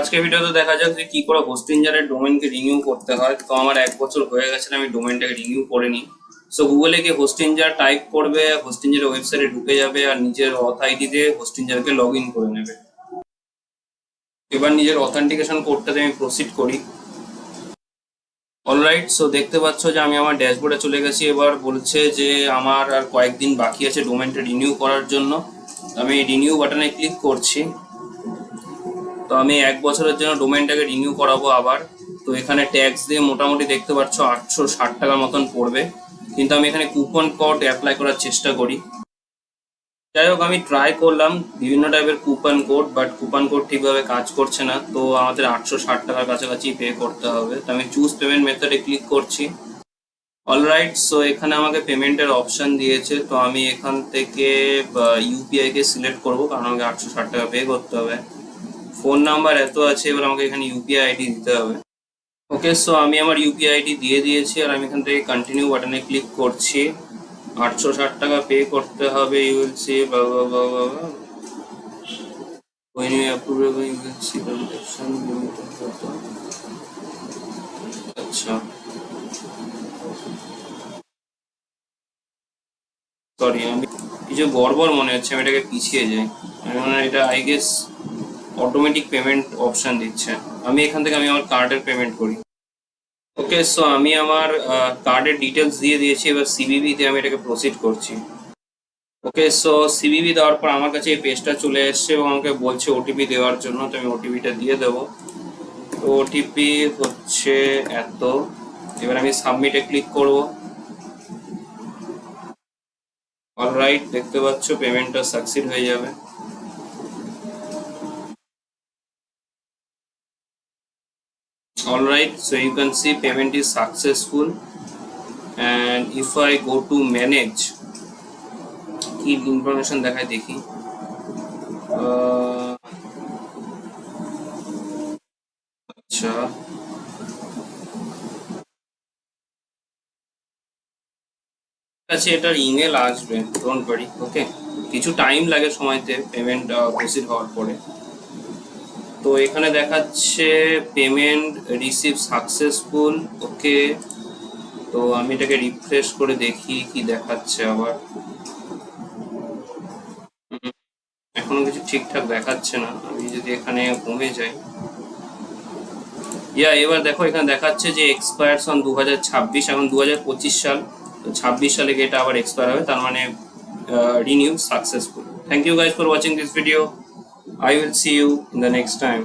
আজকে ভিডিওতে দেখা যাক যে কি করে হোস্টিঞ্জারের ডোমেনকে রিনিউ করতে হয়। তো আমার 1 বছর হয়ে গেছে, আমি ডোমেনটাকে রিনিউ করিনি। সো গুগলে গিয়ে হোস্টিঞ্জার টাইপ করবে, হোস্টিঞ্জারের ওয়েবসাইটে ঢুকে যাবে আর নিজের অথ আইডি দিয়ে হোস্টিঞ্জারকে লগ ইন করে নেবে। এবার নিজের অথেন্টিকেশন কোডটাতে আমি প্রসিড করি। অলরাইট, সো দেখতে পাচ্ছ যে আমি আমার ড্যাশবোর্ডে চলে গেছি। এবার বলছে যে আমার আর কয়েকদিন বাকি আছে ডোমেনটা রিনিউ করার জন্য। আমি রিনিউ বাটনে ক্লিক করছি। তো আমি 1 বছরের জন্য ডোমেনটাকে রিনিউ করাবো আবার। তো এখানে ট্যাক্স দিয়ে মোটামুটি দেখতে পাচ্ছ 860 টাকার মতন পড়বে, কিন্তু আমি এখানে কুপন কোড অ্যাপ্লাই করার চেষ্টা করি। যাই হোক, আমি ট্রাই করলাম বিভিন্ন টাইপের coupon code, but coupon code ঠিকভাবে কাজ করছে না। তো আমাদের 860 টাকার কাছাকাছি পে করতে হবে। তো আমি চুজ পেমেন্ট মেথডে ক্লিক করছি। অলরাইট, সো এখানে আমাকে পেমেন্টের অপশন দিয়েছে। তো আমি এখান থেকে ইউপিআই কে সিলেক্ট করবো, কারণ আমাকে 860 টাকা পে করতে হবে। ফোন নাম্বার এত আছে, এবার আমাকে এখানে ইউপিআই আইডি দিতে হবে। ওকে, সো আমি আমার ইউপিআই আইডি দিয়ে দিয়েছি আর আমি এখান থেকে কন্টিনিউ বাটনে ক্লিক করছি। 860 টাকা পে করতে হবে। You will see when you approve you will see the reduction limited photo। আচ্ছা, সরি, আমি কিছু গড়বড় মনে হচ্ছে, আমি এটাকে পিছিয়ে যাই। এটা I guess automatic payment option দিচ্ছে। আমি এখান থেকে আমি আমার কার্ডের পেমেন্ট করি। ওকে, সো আমি আমার কার্ডের ডিটেলস দিয়ে দিয়েছি। এবার সিভিভি তে আমি এটাকে প্রসিড করছি। ওকে, সো সিভিভি দেওয়ার পর আমার কাছে এই পেজটা চলে এসছে এবং আমাকে বলছে ওটিপি দেওয়ার জন্য। তো আমি ওটিপিটা দিয়ে দেবো। তো ওটিপি হচ্ছে এত। এবার আমি সাবমিটে ক্লিক করব। অলরাইট, দেখতে পাচ্ছ পেমেন্টটা সাকসিড হয়ে যাবে। Alright, so you can see payment is successful, and if I go to manage, কি ইনফরমেশন দেখায় দেখি। আচ্ছা, এটার ইমেল আসবে, ডোন্ট ওয়ারি। ওকে, কিছু টাইম লাগে সময়তে পেমেন্ট প্রসিড হওয়ার পরে। তো এখানে দেখাচ্ছে পেমেন্ট রিসিভ সাকসেসফুল। ওকে, তো আমি এটাকে রিফ্রেশ করে দেখি কি দেখাচ্ছে আবার। এখনো কিছু ঠিকঠাক দেখাচ্ছে না। আমি যদি এখানে কমে যাই, এবার দেখো এখানে দেখাচ্ছে যে এক্সপায়ার্স অন 2026, এখন 2025 সাল। তো 26 সালে এটা আবার এক্সপায়ার হবে, তার মানে renew successful. Thank you guys for watching this video. I will see you in the next time.